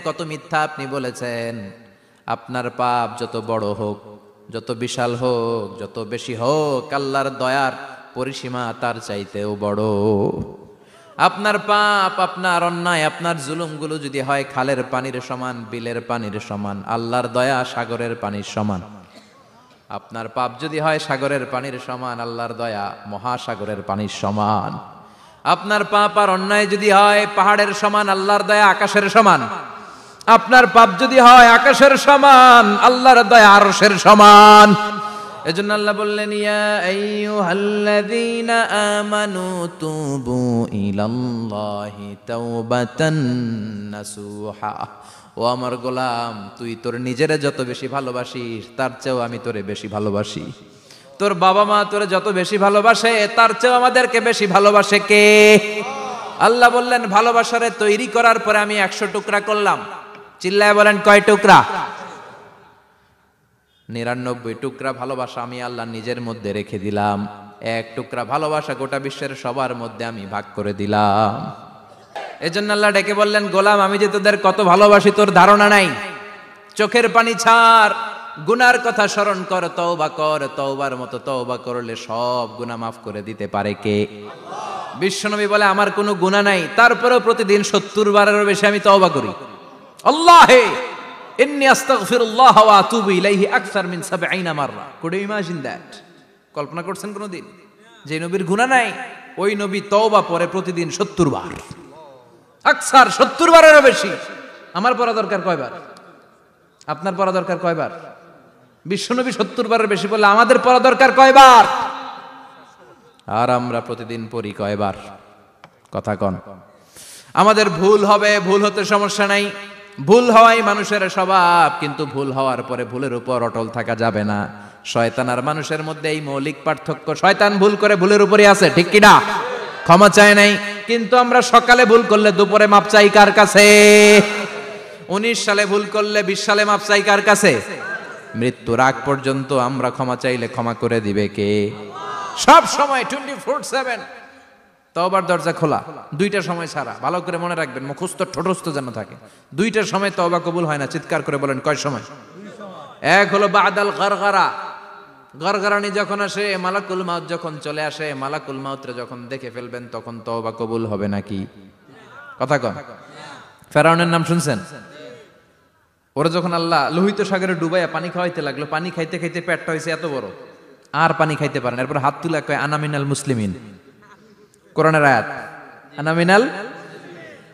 কত মিথ্যা আপনি বলেছেন। আপনার পাপ যত বড় হোক, যত বিশাল হোক, যত বেশি হোক, আল্লাহর দয়ার পরিসীমা তার চাইতেও বড়। আপনার পাপ, আপনার অন্যায়, আপনার জুলুমগুলো যদি হয় খালের পানির সমান, বিলের পানির সমান, আল্লাহর দয়া সাগরের পানির সমান। আপনার পাপ যদি হয় সাগরের পানির সমান, আল্লাহর দয়া মহাসাগরের পানির সমান। আপনার পাপ আর অন্যায় যদি হয় পাহাড়ের সমান, আল্লাহর দয়া আকাশের সমান। আপনার পাপ যদি হয় আকাশের সমান, আল্লাহর দয়া আরশের সমান। এজন্য আল্লাহ বললেন, ইয়া আইয়ুহাল্লাযীনা আমানু তুবু ইলাল্লাহি তাওবাতান নাসুহা। ও আমার গোলাম, তুই তোর নিজেরে যত বেশি ভালোবাসিস তার চেয়েও আমি তোরে বেশি ভালোবাসি। তোর বাবা মা তোরে যত বেশি ভালোবাসে তার চেয়েও আমাদেরকে বেশি ভালোবাসে কে? আল্লাহ বললেন, ভালোবাসারে তৈরি করার পরে আমি 100 টুকরা করলাম। চিল্লায় বলেন, কয় টুকরা? 99 টুকরা ভালোবাসা আমি আল্লাহ নিজের মধ্যে রেখে দিলাম। 1 টুকরা ভালোবাসা গোটা বিশ্বের সবার মধ্যে আমি ভাগ করে দিলাম। এজন্য আল্লাহ ডেকে বললেন, গোলাম আমি যে তোদের কত ভালোবাসি তোর ধারণা নাই। চোখের পানি ছাড়, গুনার কথা স্মরণ কর, তওবা কর। তওবার মতো তওবা করলে সব গুনাহ মাফ করে দিতে পারে কে? বিশ্বনবী বলে, আমার কোনো গুনাহ নাই, তারপরেও প্রতিদিন 70 বারেরও বেশি আমি তওবা করি। আল্লাহে ইন্নী আস্তাগফিরুল্লাহ ওয়া আতুবু ইলাইহি আকসার মিন 70 মাররা। Could you imagine that? কল্পনা করছেন কোনদিন যে নবীর গুনাহ নাই, ওই নবী তওবা পড়ে প্রতিদিন 70 বার, আকসার 70 বারেরও বেশি। আমার পড়া দরকার কয়বার? আপনার পড়া দরকার কয়বার? বিশ্বনবী 70 বারের বেশি বললে আমাদের পড়া দরকার কয়বার? আর আমরা প্রতিদিন পড়ি কয়বার? কথা কন। আমাদের ভুল হবে, ভুল হতে সমস্যা নাই, ভুল হওয়াই মানুষের স্বভাব, কিন্তু ভুল হওয়ার পরে ভুলের উপর অটল থাকা যাবে না। শয়তান আর মানুষের মধ্যে এই মৌলিক পার্থক্য। শয়তান ভুল করে ভুলের উপরই আছে, ঠিক কি না? ক্ষমা চায় নাই, কিন্তু আমরা সকালে ভুল করলে দুপুরে মাপ চাই কার কাছে? 19 সালে ভুল করলে 20 সালে মাপ চাই কার কাছে? মৃত্যুর আগ পর্যন্ত আমরা ক্ষমা চাইলে ক্ষমা করে দিবে কে? সব সময় 24/7 তওবার দরজা খোলা, 2টার সময় ছাড়া। ভালো করে মনে রাখবেন, মুখস্থ ঠোঁটস্থ যেন থাকে। 2টার সময় তওবা কবুল হয় না। চিৎকার করে বলেন, কয় সময়? এক হলো বাদাল গারগারা, গরগরানি যখন আসে, মালাকুল মাউত যখন চলে আসে, মালাকুল মাউতরে যখন দেখে ফেলবেন তখন তওবা কবুল হবে নাকি? কথা কন। ফেরাউনের নাম শুনছেন? ওরা যখন আল্লাহ লোহিত সাগরে ডুবাইয়া পানি খাওয়াইতে লাগলো, পানি খাইতে খাইতে পেটটা হয়েছে এত বড়, আর পানি খাইতে পারেন। এরপর হাত তুলে কয়, আনা মিনাল মুসলিমিন। কোরআনের আয়াত, আনা মিনাল,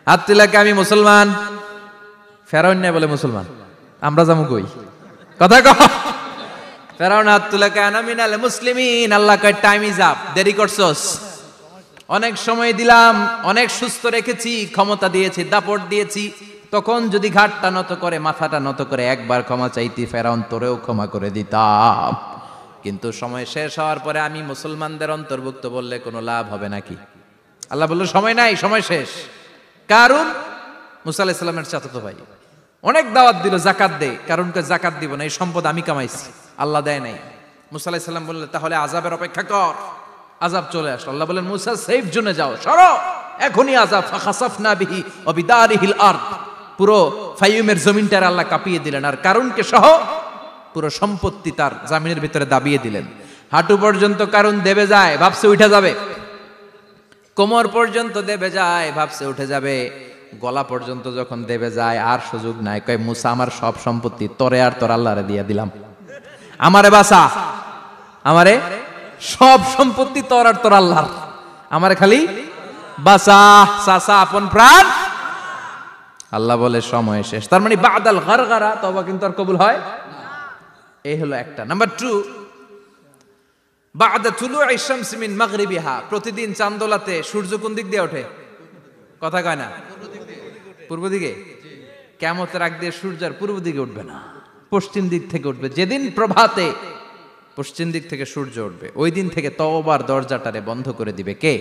হাত তুলে কয় আমি মুসলমান। ফেরাউন না বলে মুসলমান, আমরা যাবো কই? কথা কন। ফেরাউন হাত তুলে কয় আনা মিনাল মুসলিমিন। আল্লাহ কয় টাইম ইজ আপ, দেরি করছস, অনেক সময় দিলাম, অনেক সুস্থ রেখেছি, ক্ষমতা দিয়েছি, দাপট দিয়েছি, তখন যদি ঘাটটা নত করে, মাথাটা নত করে একবার ক্ষমা চাইতি, ফেরাউন তোরেও ক্ষমা করে দিতাম। কিন্তু সময় শেষ হওয়ার পরে আমি মুসলমানদের অন্তর্ভুক্ত বললে কোনো লাভ হবে নাকি? আল্লাহ বলল সময় নাই, সময় শেষ। কারণ মুসা আলাইহিস সালামের চাচাতো ভাই অনেক দাওয়াত দিল, জাকাত দে। কারণকে জাকাত দিব না, এই সম্পদ আমি কামাইছি, আল্লাহ দেয় নাই। মুসা আলাইহিস সালাম বললেন তাহলে আযাবের অপেক্ষা কর। আযাব চলে আসলো। আল্লাহ বলেন মুসা সেফ জোনে যাও, সরো, এখনই আযাব। ফাখাসাফনা বিহি ওয়া বিদারিহিল আরদ, পুরো ফাইয়ুমের জমিনটার আল্লাহ কাঁপিয়ে দিলেন, আর কারুনকে সহ পুরো সম্পত্তি তার জামিনের ভিতরে দাবিয়ে দিলেন। হাঁটু পর্যন্ত কারুন দেবে যায়, ভাবছে উঠে যাবে। কোমর পর্যন্ত দেবে যায়, ভাবছে উঠে যাবে। গলা পর্যন্ত যখন দেবে যায় আর সুযোগ নাই। কয় মুসা আমার সব সম্পত্তি তোরে আর তোর আল্লাহরে দিয়ে দিলাম, আমারে বাঁচা, আমারে সব সম্পত্তি তোর আর তোর আল্লাহর, আমারে খালি বাঁচা, চাচা আপন প্রাণ। আল্লাহ বলে সময় শেষ। তার মানে বাদাল গারগারা তওবা কিন্তু আর কবুল হয়। এই হলো একটা। নাম্বার 2, বাদা তুলুই শামস মিন মাগরিবিহা, প্রতিদিন চাঁদোলাতে সূর্য কোন দিক দিয়ে ওঠে? কথা কয় না? পূর্ব দিকে। কিয়ামতের আগ দিয়ে সূর্য আর পূর্ব দিকে উঠবে না, পশ্চিম দিক থেকে উঠবে। যেদিন প্রভাতে পশ্চিম দিক থেকে সূর্য উঠবে, ওই দিন থেকে তওবার দরজাটারে বন্ধ করে দিবে কে?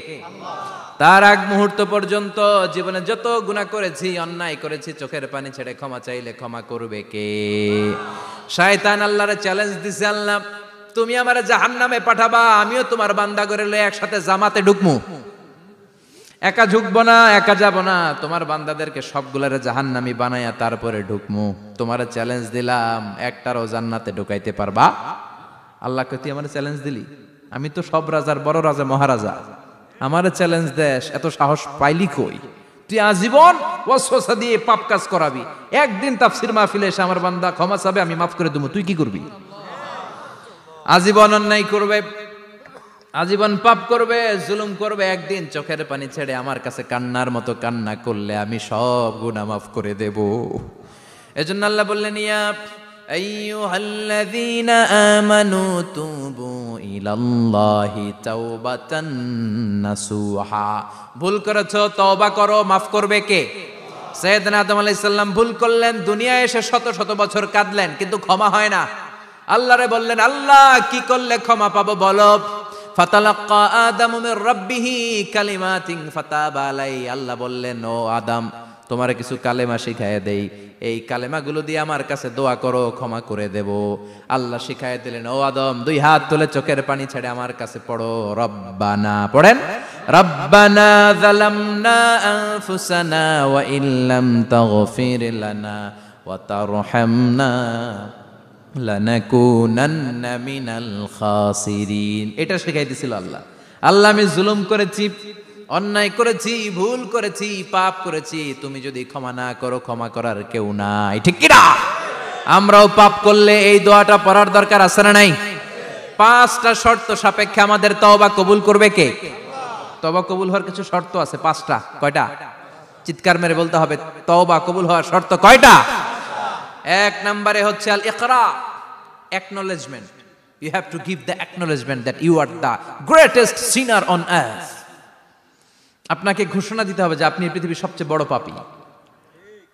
তার আগ মুহূর্ত পর্যন্ত জীবনে যত গুনাহ করেছি, অন্যায় করেছি, চোখের পানি ছেড়ে ক্ষমা চাইলে ক্ষমা করবে কে? শয়তান আল্লাহরে চ্যালেঞ্জ দিছে, আল্লাহ তুমি আমারে জাহান্নামে পাঠাবা, আমিও তোমার বান্দা করে লয়ে একসাথে জামাতে ঢুকমু। একা ঝুঁকবো না, একা যাব না, তোমার বান্দাদেরকে সবগুলারে জাহান্নামী বানায়া তারপরে ঢুকমু। তোমারে চ্যালেঞ্জ দিলাম, একটারও জান্নাতে ঢুকাইতে পারবা? আল্লাহকে তুই আমার চ্যালেঞ্জ দিলি? আমি তো সব রাজার বড় রাজা, মহারাজা, আমারে চ্যালেঞ্জ দেশ, এত সাহস পাইলি কই? তুই আজীবন ওয়াসওয়াসা দিয়ে পাপ কাজ করাবি, একদিন তাফসীর মাহফিলে এসে আমার বান্দা ক্ষমা চাবে, আমি মাফ করে দেবো, তুই কি করবি? আজীবন অন্যায় করবে, আজীবন পাপ করবে, জুলুম করবে, একদিন চোখের পানি ছেড়ে আমার কাছে কান্নার মতো কান্না করলে আমি সব গুনাহ মাফ করে দেব। এজন্য আল্লাহ বললেন, ইয়া আইয়ুহাল্লাযীনা আমানু তুবু ইলাল্লাহি তাওবাতান নাসুহা। ভুল করেছো, তওবা করো, মাফ করবে কে? সাইয়েদনা আদম আলাইহিস সালাম ভুল করলেন, দুনিয়ায় এসে শত শত বছর কাঁদলেন, কিন্তু ক্ষমা হয় না। আল্লাহরে বললেন, আল্লাহ কি করলে ক্ষমা পাবো বলো? ফাতালাক্কা আদামু মির রাব্বিহি কালিমাতিন ফাতাবা আলাইহি। আল্লাহ বললেন, ও আদম, তোমারে কিছু কালেমা শিখায় দেই, এই কালেমাগুলো দিয়ে আমার কাছে দোয়া করো, ক্ষমা করে দেব। আল্লাহ শিখায় দিলেন, ও আদম, দুই হাত তুলে চোখের পানি ছেড়ে আমার কাছে পড়ো, রব্বানা, পড়েন, রব্বানা যালামনা আনফুসানা ওয়া ইল্লাম তাগফির লানা ওয়া তারহামনা লানাকুনান্না মিনাল খাসিরিন। এটা শিখাই দিছিল আল্লাহ। আল্লাহ, আমি জুলুম করেছি, অন্যায় করেছি, ভুল করেছি, পাপ করেছি, তুমি যদি ক্ষমা না করো, ক্ষমা করার কেউ নাই, ঠিক কি না? আমরাও পাপ করলে এই দোয়াটা পড়ার দরকার আছে না নাই? 5টা শর্ত সাপেক্ষে আমাদের তওবা কবুল করবে কে? তওবা কবুল হওয়ার কিছু শর্ত আছে 5টা। কয়টা? চিৎকার মেরে বলতে হবে, তওবা কবুল হওয়ার শর্ত কয়টা? 1 নম্বরে হচ্ছে আল ইকরা, acknowledgement. You have to give the acknowledgement that you are the greatest sinner on earth. আপনাকে ঘোষণা দিতে হবে যে আপনি এই পৃথিবীর সবচেয়ে বড় পাপী।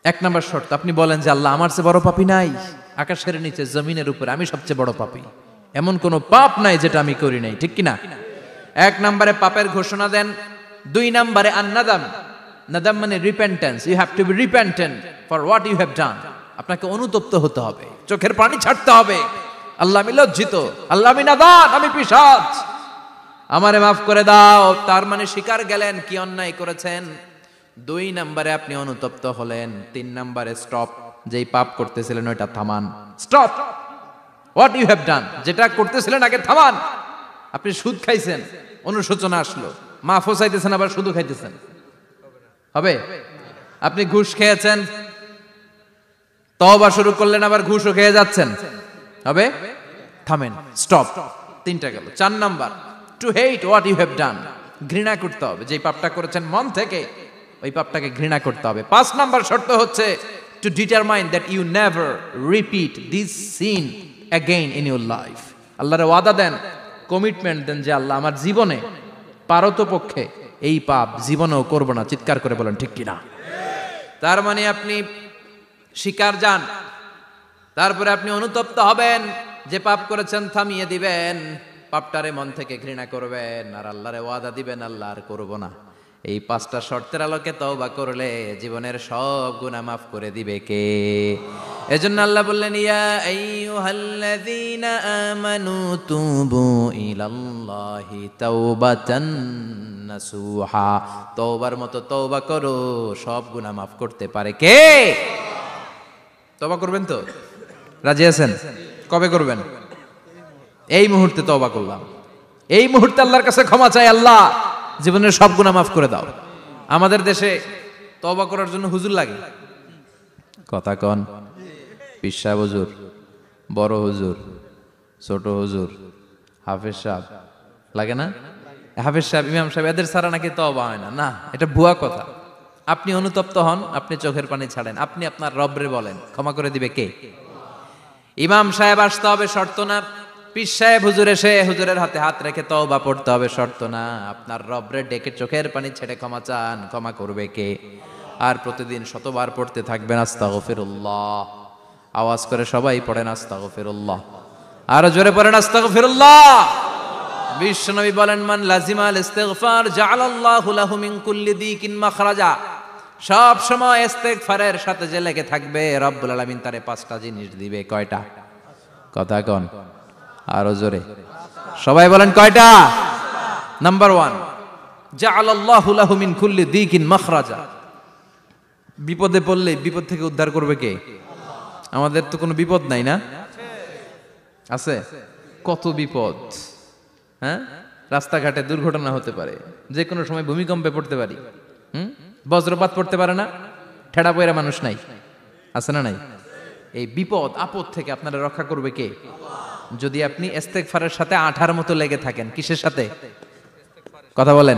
1 নম্বর শর্ত, আপনি বলেন যে আল্লাহ, আমার চেয়ে বড় পাপী নাই, আকাশের নিচে জমিনের উপরে আমি সবচেয়ে বড় পাপী, এমন কোনো পাপ নাই যেটা আমি করি নাই, ঠিক কি না? 1 নম্বরে পাপের ঘোষণা দেন। 2 নম্বরে আন-নাদাম, নাদাম মানে repentance. You have to be repentant for what you have done. আপনাকে অনুতপ্ত হতে হবে, চোখের পানি ছাড়তে হবে। আল্লাহ, আমি লজ্জিত, আল্লাহ আমি নাদান, আমি পিশাচ, আমারে মাফ করে দাও। তার মানে স্বীকার গেলেন কি অন্যায় করেছেন। 2 নম্বরে আপনি অনুতপ্ত হলেন। 3 নম্বরে স্টপ, যেই পাপ করতেছিলেন ওইটা থামান। Stop what you have done, যেটা করতেছিলেন আগে থামান। আপনি সুদ খাইছেন, অনুশোচনা আসলো, মাফও চাইতেছেন, আবার সুদও খাইতেছেন, হবে? আপনি ঘুষ খেয়েছেন, তওবা শুরু করলেন, আবার ঘুষও খেয়ে যাচ্ছেন, হবে? থামেন, স্টপ। 3টা গেল। 4 number, to hate what you have done, ঘৃণা করতে হবে, যে পাপটা করেছেন মন থেকে ওই পাপটাকে ঘৃণা করতে হবে। 5 নাম্বার শর্ত হচ্ছে to determine that you never repeat this sin again in your life. আল্লাহরে ওয়াদা দেন, কমিটমেন্ট দেন যে আল্লাহ, আমার জীবনে পারতপক্ষে এই পাপ জীবনেও করব না। চিৎকার করে বলেন ঠিক কিনা? তার মানে আপনি স্বীকার যান, তারপরে আপনি অনুতপ্ত হবেন, যে পাপ করেছেন থামিয়ে দিবেন, পাপটারে মন থেকে ঘৃণা করবেন, আর আল্লাহরে ওয়াদা দিবেন, আল্লাহ আর করব না। এই 5টা শর্তের আলোকে তওবা করলে জীবনের সব গুনাহ মাফ করে দিবে কে? এজন্য আল্লাহ বললেন, ইয়া আইয়ুহাল্লাযীনা আমানু তুবু ইলাল্লাহি তাওবাতান নাসুহা। তওবার মতো তওবা করো, সব গুনাহ মাফ করতে পারে কে? তওবা করবেন তো? রাজি আছেন? কবে করবেন? এই মুহূর্তে তওবা করলাম, এই মুহূর্তে আল্লাহর কাছে ক্ষমা চাই, আল্লাহ জীবনের সব গুনাহ মাফ করে দাও। আমাদের দেশে তওবা করার জন্য হুজুর লাগে, কথা কন, পীর সাহেব হুজুর, বড় হুজুর, ছোট হুজুর, হাফেজ সাহেব লাগে না? হাফেজ সাহেব, ইমাম সাহেব, এদের ছাড়া নাকি তওবা হয় না। না, এটা ভুয়া কথা। আপনি অনুতপ্ত হন, আপনি চোখের পানি ছাড়েন, আপনি আপনার রবরে বলেন, ক্ষমা করে দিবে কে? ইমাম সাহেব আসতে হবে, শর্ত না। পীর সাহেব হুজুর এসে হুজুরের হাতে হাত রেখে তওবা পড়তে হবে, শর্ত না। আপনার রবরে ডেকে চোখের পানি ছেড়ে ক্ষমা চান, ক্ষমা করবে কে? আর প্রতিদিন শতবার পড়তে থাকবেন আস্তাগফিরুল্লাহ। আওয়াজ করে সবাই পড়েন আস্তাগফিরুল্লাহ, আরো জোরে পড়েন আস্তাগফিরুল্লাহ। বিশ্বনবী বলেন, মান লাজিমাল ইস্তিগফার জাআলাল্লাহু লাহু মিন কুল্লি দিকিন মাখরাজা। সব সময় ইস্তিগফারের সাথে যে লেগে থাকবে, রব্বুল আলামিন তারে 5টা জিনিস দিবে। কয়টা? কথা কন, আরো জোরে সবাই বলেন কয়টা? নাম্বার 1, জাআলাল্লাহু লাহু মিন কুল্লি দিকিন মাখরাজা। বিপদে পড়লে বিপদ থেকে উদ্ধার করবে কে? আমাদের তো কোনো বিপদ নাই না? আছে? কত বিপদ, হ্যাঁ? রাস্তাঘাটে দুর্ঘটনা হতে পারে, যে কোনো সময় ভূমিকম্পে পড়তে পারি, বজ্রপাত পড়তে পারে না, ঠেড়া পয়রা মানুষ নাই, আছে না নাই? এই বিপদ আপদ থেকে আপনারা রক্ষা করবে কে? যদি আপনি ইস্তেগফারের সাথে আঠার মতো লেগে থাকেন। কিসের সাথে? কথা বলেন।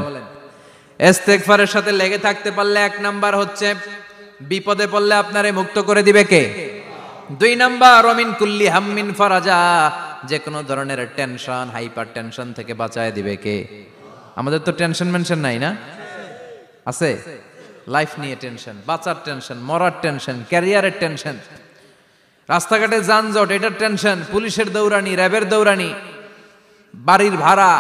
ইস্তেগফারের সাথে লেগে থাকতে পারলে 1 নাম্বার হচ্ছে বিপদে পড়লে আপনারে মুক্ত করে দিবে কে? 2 নাম্বার ওমিন কুল্লি হাম্মিন ফারাজা, যে কোনো ধরনের টেনশন, হাইপার টেনশন থেকে বাঁচায় দিবে কে? আমাদের তো টেনশন মেনশন নাই না? আছে? লাইফ নিয়ে টেনশন, বাঁচার টেনশন, মরার টেনশন, ক্যারিয়ারের টেনশন, রাস্তাঘাটে যানজট এটার টেনশন, পুলিশের দৌড়ানি, র্যাবের দৌড়ানি, বাড়ির ভাড়া,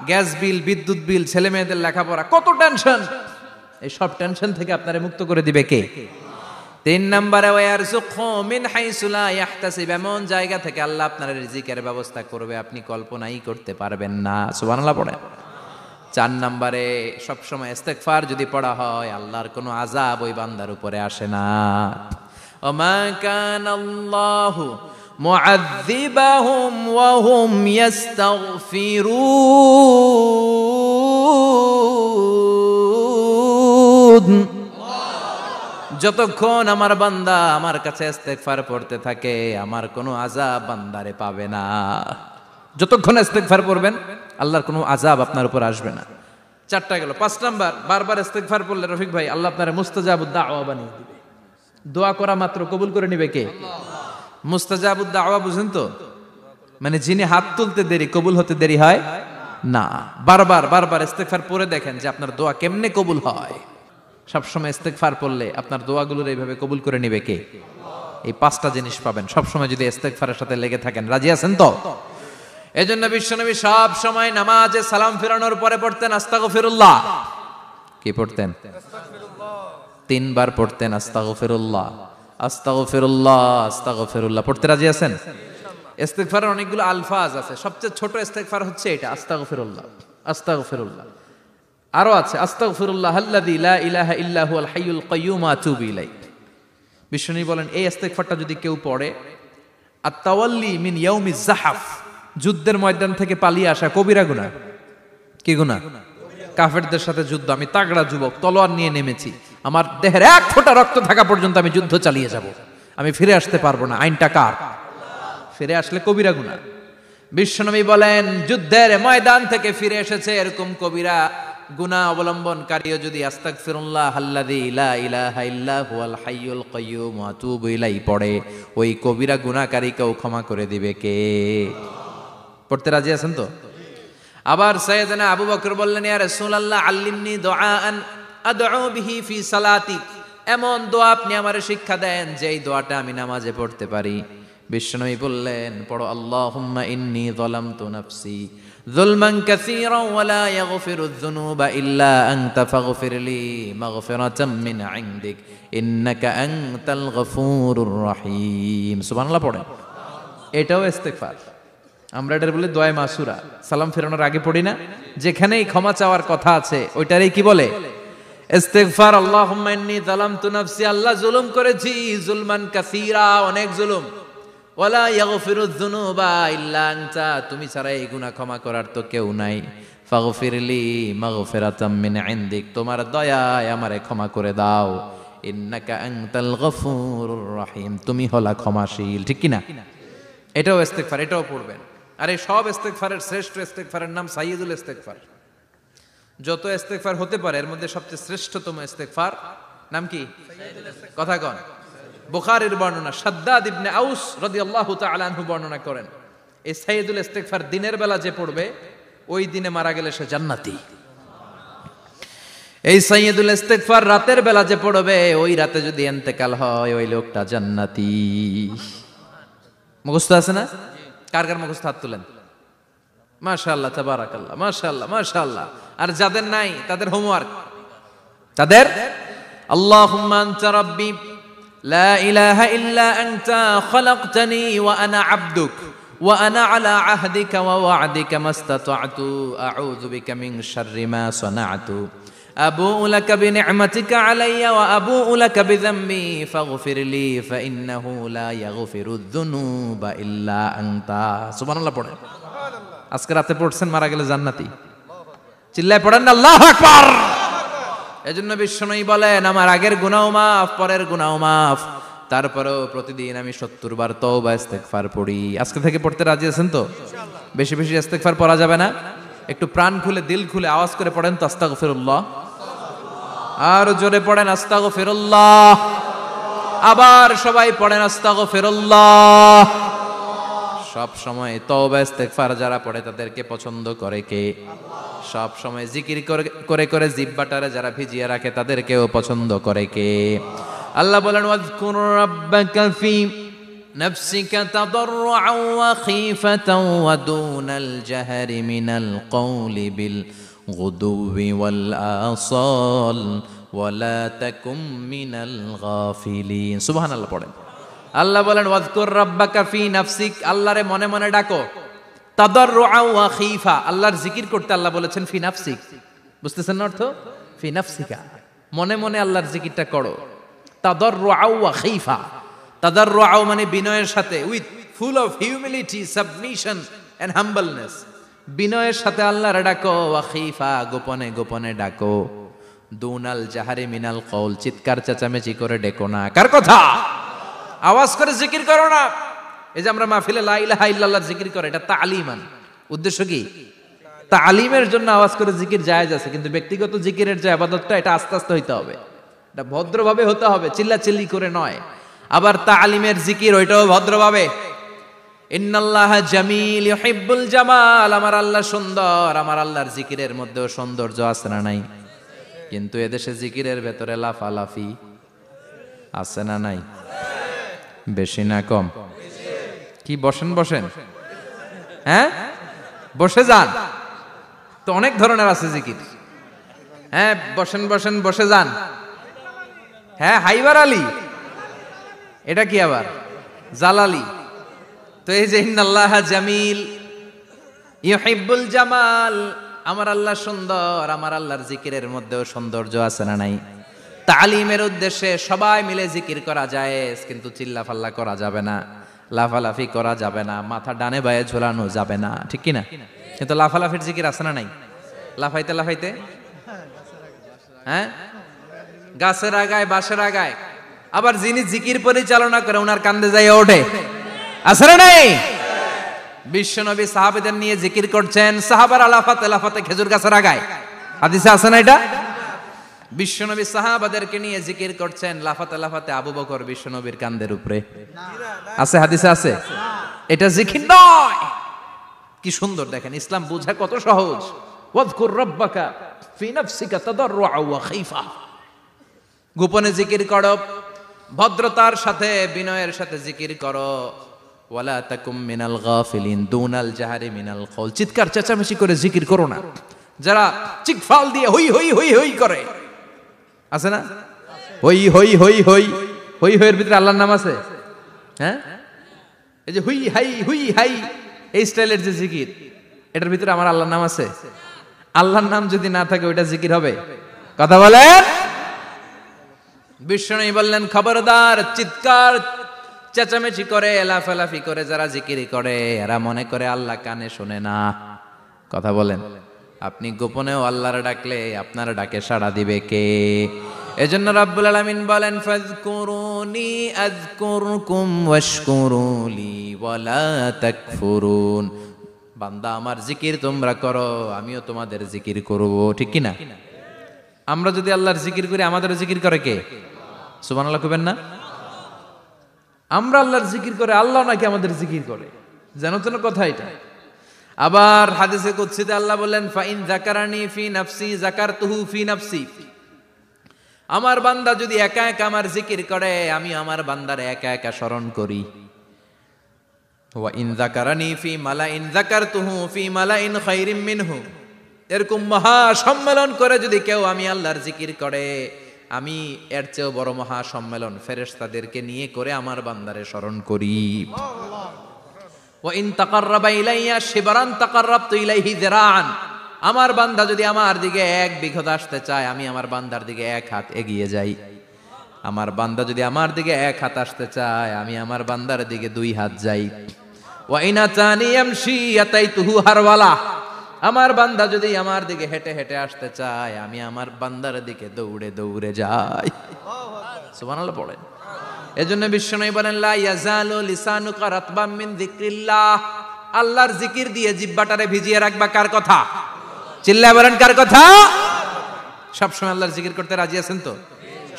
গ্যাস বিল, বিদ্যুৎ বিল, ছেলে মেয়েদের লেখাপড়া, কত টেনশন। এই সব টেনশন থেকে আপনারে মুক্ত করে দিবে কে? 3 নম্বরে ওয়ারযুকহু মিন হাইসু লা ইয়াহতাসিব, এমন জায়গা থেকে আল্লাহ আপনার রিজিকের ব্যবস্থা করবে আপনি কল্পনাই করতে পারবেন না। সুবহানাল্লাহ পড়েন। 4 নম্বরে সবসময় ইস্তেগফার যদি পড়া হয় আল্লাহর কোনো আযাব ওই বান্দার উপরে আসে না। ওমা কানাল্লাহু মুআযযিবাহুম ওয়া হুম ইস্তাগফিরুন, যতক্ষণ আমার বান্দা আমার কাছে ইস্তেগফার পড়তে থাকে আমার কোনো আযাব বান্দারে পাবে না। যতক্ষণ ইস্তেগফার পড়বেন আল্লাহর কোনো আযাব আপনার উপর আসবে না। 4টা গেল। 5 নাম্বার, বারবার ইস্তেগফার পড়লে রফিক ভাই আল্লাহ আপনারে মুস্তাজাবুদ দাওয়া বানিয়ে দিবে। দোয়া করা মাত্র কবুল করে নিবে কে? মুস্তাজাবুদ দাওয়া বুঝেন তো? মানে যিনি হাত তুলতে দেরি কবুল হতে দেরি হয় না। বারবার বারবার ইস্তেগফার পড়ে দেখেন যে আপনার দোয়া কেমনে কবুল হয়। সবসময় ইস্তেগফার পড়লে আপনার দোয়াগুলোর এইভাবে কবুল করে নিবে কে? এই 5টা জিনিস পাবেন সবসময় যদি ইস্তেগফারের সাথে লেগে থাকেন। রাজি আছেন তো? এজন্য বিশ্বনবী সব সময় নামাজে সালাম ফেরানোর পরে পড়তেন আস্তাগফিরুল্লাহ। কি পড়তেন? 3 বার পড়তেন আস্তাগফিরুল্লাহ, আস্তাগফিরুল্লাহ, আস্তাগফিরুল্লাহ। পড়তে রাজি আছেন? ইস্তেগফারের অনেকগুলো আলফাজ আছে, সবচেয়ে ছোট ইস্তেগফার হচ্ছে এটা, আস্তাগফিরুল্লাহ, আস্তাগফিরুল্লাহ। আরো আছে আস্তাগফিরুল্লাহ আল্লাযী লা ইলাহা ইল্লা হুয়াল হাইয়ুল কাইয়্যুম ওয়া আতুবু ইলাইহি। বিশ্বনবী বলেন এই ইস্তেগফারটা যদি কেউ পড়ে, আত-তাওয়াল্লি মিন ইয়াউমিজ যাহাফ, যুদ্ধের ময়দান থেকে পালিয়ে আসা কবিরা গুনাহ। কি গুনাহ? কাফেরদের সাথে যুদ্ধ, আমি তাগড়া যুবক, তলোয়ার নিয়ে নেমেছি, আমার দেহের 1 ফোঁটা রক্ত থাকা পর্যন্ত আমি যুদ্ধ চালিয়ে যাব, আমি ফিরে আসতে পারবো না। আইনটা কার? ফিরে আসলে কবিরা গুনাহ। বিশ্বনবী বলেন যুদ্ধের ময়দান থেকে ফিরে এসেছে এরকম কবিরা গুনাহ অবলম্বনকারীও যদি আস্তাগফিরুল্লাহ আল্লাযী লা ইলাহা ইল্লা হুয়াল হাইয়ুল কাইয়্যুম ওয়া আতুবু ইলাইহি পড়ে, ওই কবিরা গুনাহকারীকেও ক্ষমা করে দিবে কে? পড়তে রাজি আছেন তো? আবার সাইয়েদনা আবু বকর বললেন ইয়া রাসূলুল্লাহ আল্লিমনি দুআআন আদউ বিহি ফি সালাতি, এমন দোয়া আপনি আমারে শিক্ষা দেন যে এই দোয়াটা আমি নামাজে পড়তে পারি। বিশ্বনবী বললেন পড়ো আল্লাহুম্মা ইন্নী যালামতু নাফসি যুলমান কাসীরান ওয়া লা ইয়াগফিরুয যুনুবা ইল্লা আনতা ফাগফিরলি মাগফিরাতাম মিন ইনদিক ইন্নাকা আনতাল গফুরুর রহিম। সুবহানাল্লাহ পড়েন। এটাও ইস্তেগফার। আমরা এটার বলে দোয়া মাসুরা, সালাম ফেরানোর আগে পড়ি না? যেখানেই ক্ষমা চাওয়ার কথা আছে ওইটারই কি বলে? ইস্তেগফার। আল্লাহুম্মা ইন্নী যালামতু নাফসি, আল্লাহ জুলুম করেছি, যুলমান কাসীরা, অনেক জুলুম, ওয়ালা ইয়াগফিরুয যুনুবা ইল্লা আনতা, তুমি ছাড়া এই গুনাহ ক্ষমা করার তো কেউ নাই। ফাগফিরলি মাগফিরাতাম মিন ইনদিক, তোমার দয়ায় আমারে ক্ষমা করে দাও। ইন্নাকা আনতাল গফুরুর রহিম, তুমি হলা ক্ষমাশীল। ঠিক কি না? এটাও ইস্তেগফার, এটাও পড়বেন। আর এই সব ইস্তেগফারের শ্রেষ্ঠ ইস্তেগফারের নাম সাইয়্যিদুল ইস্তেগফার। যত ইস্তেগফার হতে পারে এর মধ্যে সবচেয়ে শ্রেষ্ঠতম ইস্তেগফার নাম কি? কথা কন। বুখারীর বর্ণনা, শাদ্দাদ ইবনে আউস রাদিয়াল্লাহু তাআলা আনহু বর্ণনা করেন এই সাইয়্যিদুল ইস্তেগফার দিনের বেলা যে পড়বে ওই দিনে মারা গেলে সে জান্নাতি। এই সাইয়্যিদুল ইস্তেগফার রাতের বেলা যে পড়বে ওই রাতে যদি ইন্তেকাল হয় ওই লোকটা জান্নাতি। মুখস্থ আছে না? কার কার মুখস্থ হাত তুলেন। মাশাআল্লাহ, তাবারাকাল্লাহ, মাশাআল্লাহ, মাশাআল্লাহ। আর যাদের নাই তাদের হোমওয়ার্ক, তাদের আল্লাহুম্মা আনতা রাব্বি লা ইলাহা ইল্লা আনতা খালাকতানি ওয়া আনা আবদুক ওয়া আনা আলা আহদিকা ওয়া ওয়া'দিকা মাস্তাতা'তু আউযু বিকা মিন শাররি মা সানা'তু আবুউ লাকা বিনি'মাতিকা আলাইয়া ওয়া আবুউ লাকা বিযামবি ফাগফিরলি ফাইন্নাহু লা ইয়াগফিরুয যুনুবা ইল্লা আনতা। সুবহানাল্লাহ পড়েন। আজকে রাতে পড়ছেন, মারা গেলে জান্নাতি। চিল্লায় পড়েন না আল্লাহু আকবার। এজন্য বিশ্বনবী বলেন, আমার আগের গুনাহ মাফ, পরের গুনাহ মাফ, তারপরেও প্রতিদিন আমি 70 বার তওবা ইস্তেগফার পড়ি। আজকে থেকে পড়তে রাজি আছেন তো? বেশি বেশি ইস্তেগফার পড়া যাবে না? একটু প্রাণ খুলে, দিল খুলে আওয়াজ করে পড়েন তো আস্তাগফিরুল্লাহ। আর জোরে পড়েন আস্তাগফিরুল্লাহ। আবার সবাই পড়েন আস্তাগফিরুল্লাহ। সব সময় তওবা ইস্তেগফার যারা পড়ে তাদেরকে পছন্দ করে কে? সব সময় জিকির করে করে জিহ্বাটারে যারা ভিজিয়ে রাখে তাদেরকেও পছন্দ করে কে? আল্লাহ বলেন, ওয়াজকুর রাব্বাকা ফি নাফসিকা তাদাররুআন ওয়া খীফাতান ওয়া দুনাল জাহরি মিনাল কওলি বিল গুদুওয়ি ওয়াল আসাল ওয়া লা তাকুম মিনাল গাফিলিন। সুবহানাল্লাহ পড়েন। আল্লাহ বলেন, ওয়াজকুর রাব্বাকা ফি নাফসিক, আল্লাহরে মনে মনে ডাকো। তাদাররুআন ওয়া খীফা, আল্লাহর জিকির করতে আল্লাহ বলেছেন ফি নাফসিক। বুঝতেছেন না অর্থ? ফি নাফসিকা, মনে মনে আল্লাহর জিকিরটা করো। তাদাররুআন ওয়া খীফা, তাদাররুআন মানে বিনয়ের সাথে, with full of humility, submission and humbleness. বিনয়ের সাথে আল্লাহর ডাকো। ওয়া খীফা, গোপনে গোপনে ডাকো। দুনাল জাহারি মিনাল কওল, চিৎকার চেঁচামেচি করে ডেকো না। কার কথা? আওয়াজ করে জিকির করো না। এই যে আমরা মাহফিলে লা ইলাহা ইল্লাল্লাহর জিকির করে, এটা তালিমান। উদ্দেশ্য কি? তালিমের জন্য আওয়াজ করে জিকির জায়েজ আছে, কিন্তু ব্যক্তিগত জিকিরের যে ইবাদতটা, এটা আস্তে আস্তে হইতে হবে, এটা ভদ্রভাবে হতে হবে, চিল্লাচিল্লি করে নয়। আবার তালিমের জিকির, ওইটাও ভদ্রভাবে। ইন্নাল্লাহা জামিল ইউহিব্বুল জামাল, আমার আল্লাহ সুন্দর, আমার আল্লাহর জিকিরের মধ্যেও সৌন্দর্য আছে না নাই? কিন্তু এদেশে জিকিরের ভেতরে লাফালাফি আছে না নাই? বেশি না কম? কি বসেন বসেন, হ্যাঁ বসে যান তো, অনেক ধরনের আছে জিকির। হ্যাঁ বসেন বসেন, বসে যান। হ্যাঁ হাইবার আলী, এটা কি আবার জালালি? তো এই যে ইন্নাল্লাহা জামিল ইউহিব্বুল জামাল, আমার আল্লাহ সুন্দর, আমার আল্লাহর জিকিরের মধ্যেও সৌন্দর্য আছে না নাই? তালিমের উদ্দেশ্যে সবাই মিলে জিকির করা যায়, কিন্তু চিল্লাফাল্লা করা যাবে না, লাফালাফি করা যাবে না, মাথা ডানে বায়ে ঝোলানো যাবে না, ঠিক কি না? কিন্তু লাফালাফির জিকির আছে না নাই? লাফাইতে লাফাইতে, হ্যাঁ গাছের আগায় বাঁশের আগায়। আবার যিনি জিকির পরিচালনা করে ওনার কান্দে যাই ওঠে, আছে না নাই? বিশ্বনবী সাহাবাদের নিয়ে জিকির করছেন, সাহাবারা লাফাতে লাফাতে খেজুর গাছের আগায়। হাদিসে আছে না এটা? বিশ্বনবী সাহাবাদেরকে নিয়ে জিকির করছেন, লাফাতে লাফাতে আবু বকর বিশ্বনবীর কান্দের উপরে। আছে হাদিসে আছে? এটা জিকির নয়। কি সুন্দর দেখেন, ইসলাম বোঝা কত সহজ। ওয়াজকুর রাব্বাকা ফি নাফসিকা তাদাররুআন ওয়া খীফা, গোপনে জিকির করো, ভদ্রতার সাথে বিনয়ের সাথে জিকির করো। ওয়ালা তাকুম মিনাল গাফিলিন, দুনাল জাহারি মিনাল কওল, চিৎকার চেঁচামেচি করে জিকির করো না। যারা চিকফাল দিয়ে হই হই হই হই করে, আছে না? হই হই হই হই হই হইয়ের ভিতরে আল্লাহর নাম আছে। হ্যাঁ এই যে হুই হাই হুই হাই, এই স্টাইলের যে জিকির, এটার ভিতরে আমার আল্লাহর নাম আছে? আল্লাহর নাম যদি না থাকে ওইটা জিকির হবে? কথা বলেন। বিশ্বনবী বললেন, খবরদার, চিৎকার চেঁচামেচি করে লাফালাফি করে যারা জিকির করে, এরা মনে করে আল্লাহ কানে শোনে না। কথা বলেন। আপনি গোপনেও আল্লাহর ডাকলে আপনার ডাকে সাড়া দিবে কে? এজন্য রাব্বুল আলামিন বলেন, ফাযকুরুনি আযকুরকুম ওয়াশকুরুলি ওয়ালা তাকফুরুন। বান্দা আমার জিকির তোমরা করো, আমিও তোমাদের জিকির করব, ঠিক কি না? আমরা যদি আল্লাহর জিকির করি, আমাদের জিকির করে কে? সুবহানাল্লাহ কইবেন না? আমরা আল্লাহর জিকির করে, আল্লাহ নাকি আমাদের জিকির করে, জানো তো না কথা এটা? আবার হাদিসে কুদসিতে আল্লাহ বলেন, ফাইন যাকারানি ফি নাফসি যাকারতুহু ফি নাফসি, আমার বান্দা যদি একা একা আমার জিকির করে, আমি আমার বান্দারে একা একা স্মরণ করি। ওয়া ইন যাকারানি ফি মালাইন যাকারতুহু ফি মালাইন খায়রিম মিনহু, এরকম মহা সম্মেলন করে যদি কেউ আমি আল্লাহর জিকির করে, আমি এর চেয়েও বড় মহা সম্মেলন ফেরেশতাদেরকে নিয়ে করে আমার বান্দারে স্মরণ করি। ওয়া ইন তাকাররাবা ইলাইয়া শিবরান তাকাররাবতু ইলাইহি যিরাআন, আমার বান্দা যদি আমার দিকে 1 বিঘত আসতে চায়, আমি আমার বান্দার দিকে 1 হাত এগিয়ে যাই। আমার বান্দা যদি আমার দিকে 1 হাত আসতে চায়, আমি আমার বান্দার দিকে 2 হাত যাই। ওয়া ইন আতানি ইয়ামশি আতাইতুহু হারওয়ালা, আমার বান্দা যদি আমার দিকে হেঁটে হেঁটে আসতে চায়, আমি আমার বান্দার দিকে দৌড়ে দৌড়ে যাই। সুবহানাল্লাহ পড়েন। এজন্য বিশ্বনবী বলেন, লা ইয়াজালু লিসানুকা রাতবাম মিন যিকরিল্লাহ, আল্লাহর জিকির দিয়ে জিহ্বাটারে ভিজিয়ে রাখবা। কার কথা? চিল্লায় বলেন কার কথা? সবসময় আল্লাহর জিকির করতে রাজি আছেন তো?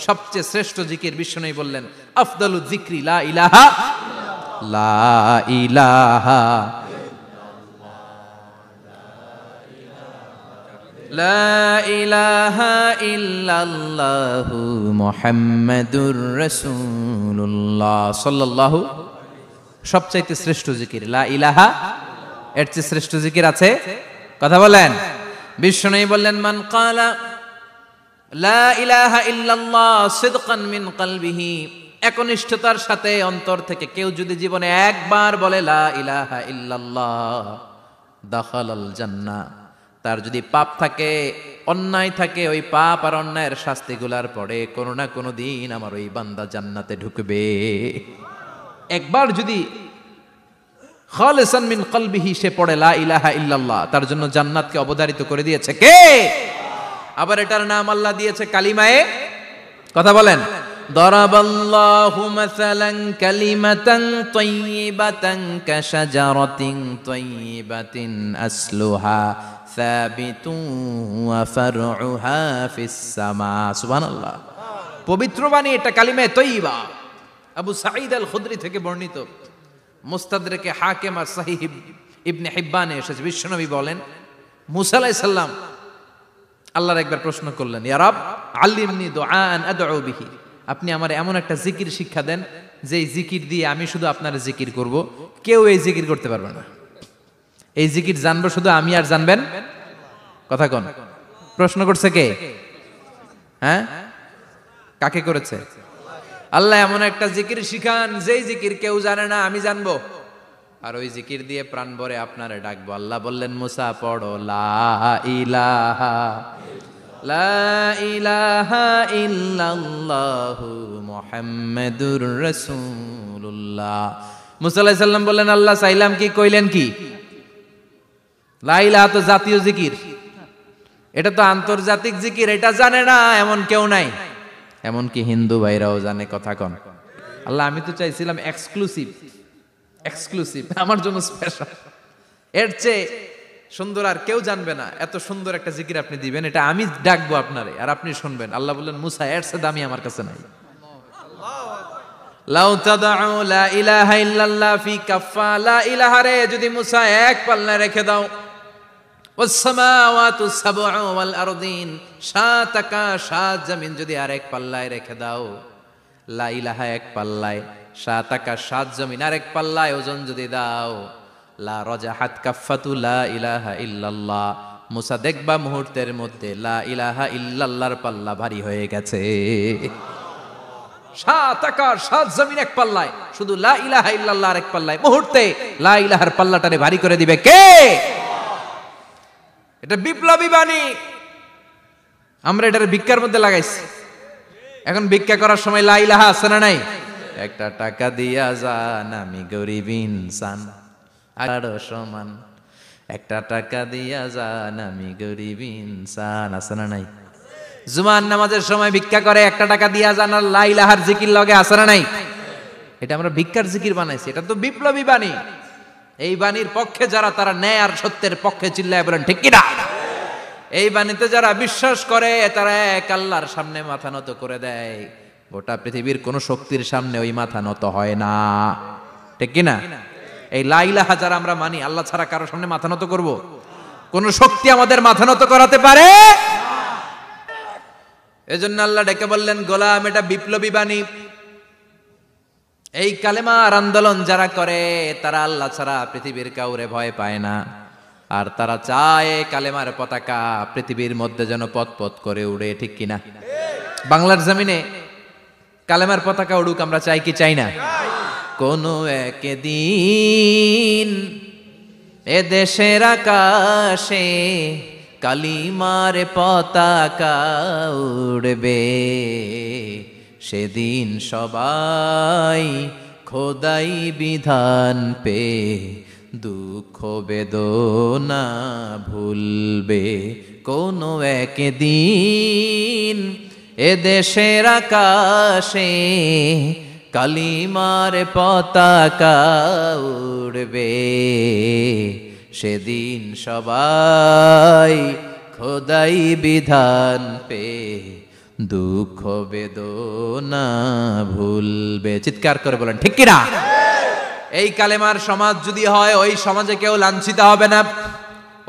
সবচেয়ে শ্রেষ্ঠ জিকির বিশ্বনবী বললেন, আফদালু যিকরি লা ইলাহা লা ইলাহা লা ইলাহা ইল্লাল্লাহু মুহাম্মাদুর রাসূলুল্লাহ সাল্লাল্লাহু। সবচাইতে শ্রেষ্ঠ জিকির লা ইলাহা, এর চেয়ে শ্রেষ্ঠ জিকির আছে? কথা বলেন। বিশ্বনবী বললেন, মান ক্বালা লা ইলাহা ইল্লাল্লাহ সিদকান মিন কলবিহি, একনিষ্ঠতার সাথে অন্তর থেকে কেউ যদি জীবনে একবার বলে লা ইলাহা ইল্লাল্লাহ, দাখালাল জান্নাহ, তার যদি পাপ থাকে, অন্যায় থাকে, ওই পাপ আর অন্যায়ের শাস্তিগুলার পরে কোনো না কোনো দিন আমার ওই বান্দা জান্নাতে ঢুকবে। একবার যদি খালিসান মিন কলবিহি সে পড়ে লা ইলাহা ইল্লাল্লাহ, তার জন্য জান্নাতকে অবধারিত করে দিয়েছে কে? আবার এটার নাম আল্লাহ দিয়েছে কালিমায়ে, কথা বলেন, দরাবাল্লাহু মাসালান কালিমাতান তাইয়িবাতান কাশাজারাতিন তাইয়িবাতিন আসলুহা সাবিতুন ওয়া ফারউহা ফিস সামা। সুবহানাল্লাহ। পবিত্র বাণী এটা কালিমায়ে তাইয়িবা। আবু সাঈদ আল খুদরি থেকে বর্ণিত, মুস্তাদরেকে হাকিম আর সহিহ ইবনে হিব্বানে এসেছে, বিশ্বনবী বলেন, মুসা আলাইহিস সালাম আল্লাহর একবার প্রশ্ন করলেন, ইয়া রব আল্লিমনি দুআআন আদউ বিহি, আপনি আমার এমন একটা জিকির শিক্ষা দেন যে জিকির দিয়ে আমি শুধু আপনার জিকির করব, কেউ এই জিকির করতে পারবে না। এই জিকির জানবো শুধু আমি, আর জানবেন কথা কোন? প্রশ্ন করছে কে? হ্যাঁ, কাকে করেছে? আল্লাহ এমন একটা জিকির শিখান যেই জিকির কেউ জানে না, আমি জানবো, আর ওই জিকির দিয়ে প্রাণ ভরে আপনারে ডাকবো। আল্লাহ বললেন, মুসা পড়ো লা ইলাহা লা ইলাহা ইল্লাল্লাহু মুহাম্মাদুর রাসূলুল্লাহ। মুসা আলাইহিস সালাম বললেন, আল্লাহ চাইলাম কি, কইলেন কি? লা ইলাহা তো জাতীয় জিকির, এটা তো আন্তর্জাতিক জিকির, এটা জানে না এমন কেউ নাই, এমনকি হিন্দু ভাইরাও জানে। কথা কন। আল্লাহ আমি তো চাইছিলাম এক্সক্লুসিভ, আমার জন্য স্পেশাল, এর চেয়ে সুন্দর আর কেউ জানবে না, এত সুন্দর একটা জিকির আপনি দিবেন, এটা আমি ডাকবো আপনারে আর আপনি শুনবেন। আল্লাহ বললেন, মুসা এর চেয়ে দামি আমার কাছে নাই। লাউ তাদউ লা ইলাহা ইল্লাল্লাহ ফি কাফা, লা ইলাহা রে যদি মুসা এক পাল্লায় রেখে দাও, ওয়াস সামাওয়াতু সাবউ ওয়াল আরদিন, 7 আকাশ 7 জমিন যদি আরেক পাল্লায় রেখে দাও, লা ইলাহা এক পাল্লায়, 7 আকাশ 7 জমিন আরেক পাল্লায় ওজন যদি দাও, লা রাজাহাত কাফাতু লা ইলাহা ইল্লাল্লাহ, মুসা দেখবা মুহূর্তের মধ্যে লা ইলাহা ইল্লাল্লাহর পাল্লা ভারী হয়ে গেছে। 7 আকাশ 7 জমিন এক পাল্লায়, শুধু লা ইলাহা ইল্লাল্লাহ আরেক পাল্লায়, মুহূর্তে লা ইলাহার পাল্লাটারে ভারী করে দিবে কে? এটা বিপ্লবী বাণী। আমরা এটার ভিক্ষার মধ্যে লাগাইছি। এখন ভিক্ষা করার সময় লা ইলাহা আছে না নাই? একটা টাকা দিয়া যান আমি গরিব ইনসান, আরো সমান, একটা টাকা দিয়া যান আমি গরিব ইনসান, আছে না নাই? জুমার নামাজের সময় ভিক্ষা করে, একটা টাকা দিয়া যান আর লা ইলাহার জিকির লগে, আছে না নাই? এটা আমরা ভিক্ষার জিকির বানাইছি, এটা তো বিপ্লবী বাণী। এই বাণীর পক্ষে যারা, তারা ন্যায় আর সত্যের পক্ষে চিল্লায় বলেন ঠিক কিনা? এই বাণীতে যারা বিশ্বাস করে তারা এক আল্লাহর সামনে মাথা নত করে দেয়, গোটা পৃথিবীর কোন শক্তির সামনে ওই মাথা নত হয় না, ঠিক কিনা? এই লা ইলাহা যারা আমরা মানি, আল্লাহ ছাড়া কারো সামনে মাথা নত করব? কোন শক্তি আমাদের মাথা নত করাতে পারে? এজন্য আল্লাহ ডেকে বললেন, গোলাম এটা বিপ্লবী বাণী। এই কালেমার আন্দোলন যারা করে তারা আল্লাহ ছাড়া পৃথিবীর কাউরে ভয় পায় না, আর তারা চায় কালেমার পতাকা পৃথিবীর মধ্যে যেন পথ পথ করে উড়ে, ঠিক কিনা? বাংলার জমিনে কালেমার পতাকা উড়ুক, আমরা চাই কি চাই না? কোনো একদিন এ দেশের আকাশে কালিমার পতাকা উড়বে, সেদিন সবাই খোদাই বিধান পে দুঃখ বেদনা ভুলবে। কোনো একদিন এ দেশের আকাশে কালিমার পতাকা উড়বে, সেদিন সবাই খোদাই বিধান পে দুঃখ বেদনা ভুলবে। চিৎকার করে বলেন ঠিক কিনা? এই কালেমার সমাজ যদি হয়, ওই সমাজে কেউ লাঞ্ছিত হবে না,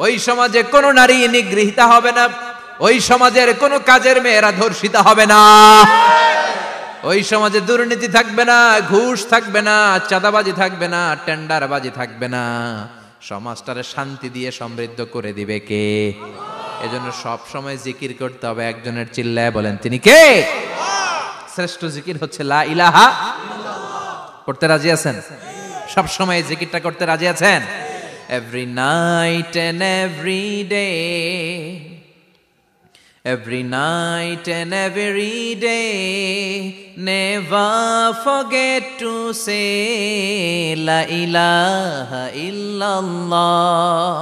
ওই সমাজে কোনো নারী নিগৃহীতা হবে না, ওই সমাজের কোনো কাজের মেয়েরা ধর্ষিত হবে না, ওই সমাজে দুর্নীতি থাকবে না, ঘুষ থাকবে না, চাঁদাবাজি থাকবে না, টেন্ডারবাজি থাকবে না। সমাজটারে শান্তি দিয়ে সমৃদ্ধ করে দিবে কে? এজন্য সব সময় জিকির করতে হবে একজনের, চিল্লায় বলেন তিনি কে? শ্রেষ্ঠ জিকির হচ্ছে লা ইলাহা ইল্লাল্লাহ। পড়তে রাজি আছেন? সব সময় জিকিরটা করতে রাজি আছেন? Every night and every day, every night and every day, never forget to say la ilaha illallah,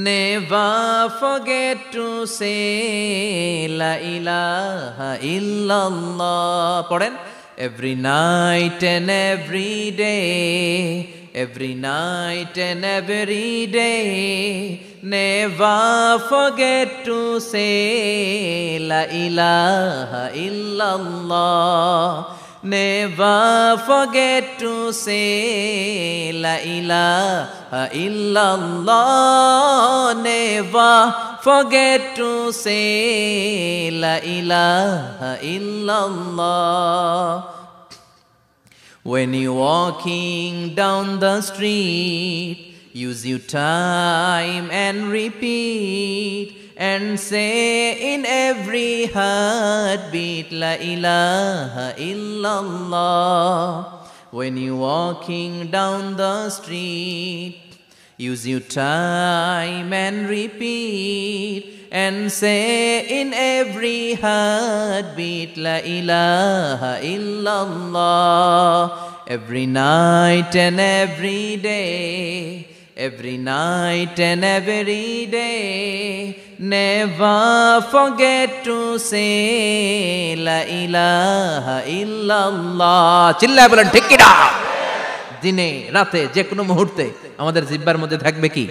never forget to say la ilaha illallah. পড়েন, every night and every day, every night and every day, never forget to say la ilaha illallah, never forget to say la ilaha illallah, never forget to say la ilaha illallah. When you're walking down the street, use your time and repeat, and say in every heartbeat la ilaha illallah. When you're walking down the street, use your time and repeat, and say in every heartbeat la ilaha illallah. Every night and every day, every night and every day, never forget to say la ilaha illallah. চিল্লায় বলেন ঠিক কিনা? দিনে রাতে যে কোনো মুহূর্তে আমাদের জিহ্বার মধ্যে থাকবে কি?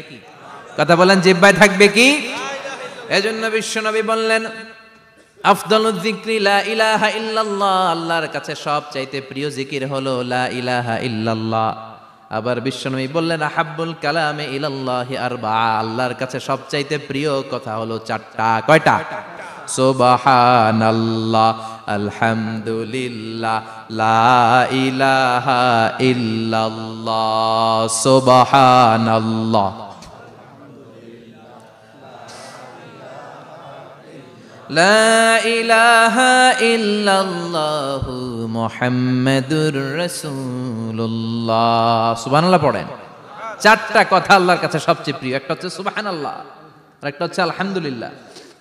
কথা বলেন, জিহ্বায় থাকবে কি? এজন্য বিশ্বনবী বললেন, আফদালুয যিকরি লা ইলাহা ইল্লাল্লাহ, আল্লাহর কাছে সবচাইতে প্রিয় জিকির হলো লা ইলাহা ইল্লাল্লাহ। আবার বিশ্বনবী বললেন, আহাব্বুল কালামে ইলাল্লাহি আরবাআ, আল্লাহর কাছে সবচাইতে প্রিয় কথা হলো চারটা। কয়টা? সুবহানাল্লাহ, আলহামদুলিল্লাহ, লা ইলাহা ইল্লাল্লাহ। সুবহানাল্লাহ, লা ইলাহা ইল্লাল্লাহু মুহাম্মাদুর রাসূলুল্লাহ। সুবহানাল্লাহ পড়েন। চারটা কথা আল্লাহর কাছে সবচেয়ে প্রিয়। একটা হচ্ছে সুবহানাল্লাহ, আর একটা হচ্ছে আলহামদুলিল্লাহ,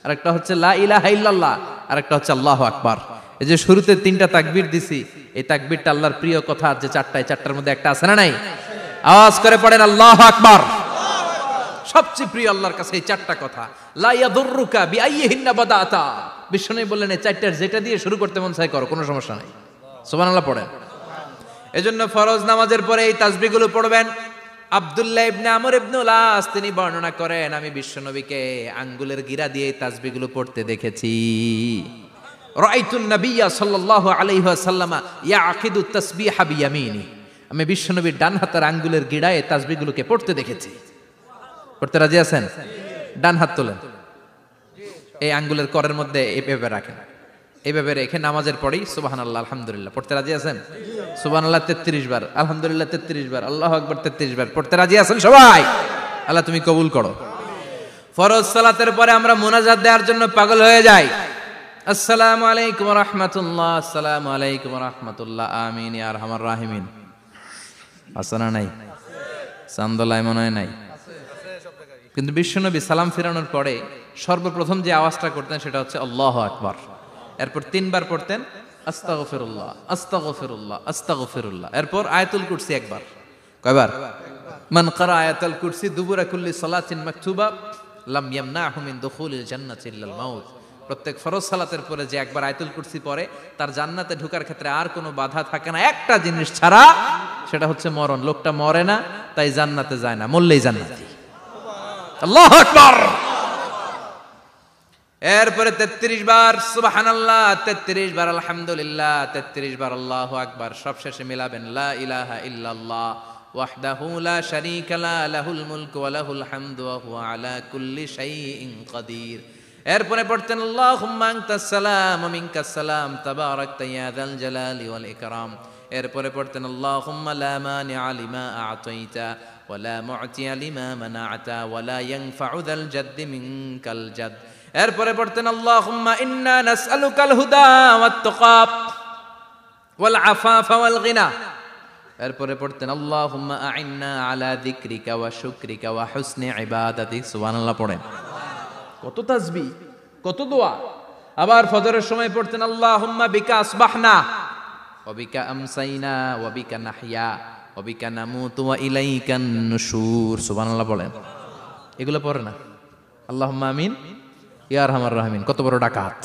আর একটা হচ্ছে লা ইলাহা ইল্লাল্লাহ, আর একটা হচ্ছে আল্লাহু আকবার। এই যে শুরুতে তিনটা তাকবীর দিছি, এই তাকবীরটা আল্লাহর প্রিয় কথা যে চারটা, এই চারটার মধ্যে একটা আছে না নাই? আওয়াজ করে পড়েন আল্লাহু আকবার। সবচেয়ে প্রিয় আল্লাহর কাছে এই চারটা কথা। লা ইয়াদুররুকা বিআইয়িহিন্না বাদাতা, বিশ্বনবী বললেন এই চারটার যেটা দিয়ে শুরু করতে মন চায় করো, কোনো সমস্যা নাই। সুবহানাল্লাহ পড়েন। এজন্য ফরজ নামাজের পরে এই তাসবিহগুলো পড়বেন। আব্দুল্লাহ ইবনে আমর ইবনে আস তিনি বর্ণনা করেন, আমি বিশ্বনবীকে আঙ্গুলের গিরা দিয়ে এই তাসবিহগুলো পড়তে দেখেছি। রাআইতুন নাবিয়্যা সাল্লাল্লাহু আলাইহি ওয়াসাল্লাম ইয়াকিদু তাসবিহা বিয়ামিনি, আমি বিশ্বনবীর ডান হাতের আঙ্গুলের গিরায় এই তাসবিহগুলোকে পড়তে দেখেছি। পড়তে রাজি আছেন? ডান হাত তোলেন, এই আঙ্গুলের করের মধ্যে এইভাবে রাখেন, এইভাবে রেখে নামাজের পরেই সুবহানাল্লাহ আলহামদুলিল্লাহ পড়তে রাজি আছেন? সুবহানাল্লাহ 33 বার, আলহামদুলিল্লাহ 33 বার, আল্লাহু আকবার 33 বার পড়তে রাজি আছেন সবাই? আল্লাহ তুমি কবুল করো। ফরজ সালাতের পরে আমরা মুনাজাত দেওয়ার জন্য পাগল হয়ে যাই। আসসালামু আলাইকুম ওয়া রাহমাতুল্লাহ, আসসালামু আলাইকুম ওয়া রাহমাতুল্লাহ, আমিন ইয়া আরহামার রাহিমিন। আছে না নাই? চান্দোলায় মনে হয় নাই, কিন্তু বিশ্বনবী সালাম ফিরানোর পরে সর্বপ্রথম যে আওয়াজটা করতেন সেটা হচ্ছে আল্লাহু আকবার। এরপর 3 বার পড়তেন আস্তাগফিরুল্লাহ আস্তাগফিরুল্লাহ আস্তাগফিরুল্লাহ। এরপর আয়াতুল কুরসি একবার। কয়বার? মান ক্বারা আয়াতুল কুরসি দুবুরা কুল্লি সালাতিন মাকতুবা লাম ইয়ামনাহু মিন দুখুলিল জান্নাতি ইল্লাল মাউত। প্রত্যেক ফরজ সালাতের পরে যে একবার আয়াতুল কুরসি পড়ে তার জান্নাতে ঢোকার ক্ষেত্রে আর কোনো বাধা থাকে না, একটা জিনিস ছাড়া, সেটা হচ্ছে মরণ। লোকটা মরে না, তাই জান্নাতে যায় না, মরলেই জান্নাতি। আল্লাহু আকবার। এরপরে 33 বার সুবহানাল্লাহ, 33 বার আলহামদুলিল্লাহ, 33 বার আল্লাহু আকবার। সবশেষে মিলাবেন লা ইলাহা ইল্লাল্লাহ ওয়াহদাহু লা শারীকা লা লাহুল মুলকু ওয়া লাহুল হামদু ওয়া হুয়া আলা কুল্লি শাইইন কাদির। এরপরে পড়তেন আল্লাহুম্মা আনতাস সালাম ওয়া মিনকাস সালাম তাবারাকতা ইয়া যাল জালালি ওয়াল ইকরাম। এরপরে পড়তেন আল্লাহুম্মা লা মানিআ লিমা আ'তাইতা ওয়া লা মু'তিয়া লিমা মানা'তা ওয়া লা ইয়ানফা'ু যাল জাদ্দি মিনকাল জাদ। এরপরে পড়তেন আল্লাহুম্মা ইন্না নাসআলুকাল হুদা ওয়াত তুকা ওয়াল আফাফা ওয়াল গিনা। এরপরে পড়তেন আল্লাহুম্মা আ'ইন্না আলা যিকরিকা ওয়া শুকরিকা ওয়া হুসনি ইবাদাতিক। সুবহানাল্লাহ পড়েন। কত তাসবিহ, কত দোয়া। আবার ফজরের সময় পড়তেন আল্লাহুম্মা বিকা আসবাহনা ওয়া বিকা আমসাইনা ওয়া বিকা নাহইয়া ওয়া বিকা নামুতু ওয়া ইলাইকান নুশুর। সুবহানাল্লাহ বলেন। এগুলো পড়ে না? আল্লাহুম্মা আমিন ইয়া আরহামার রাহিমিন। কত বড় ডাকাত!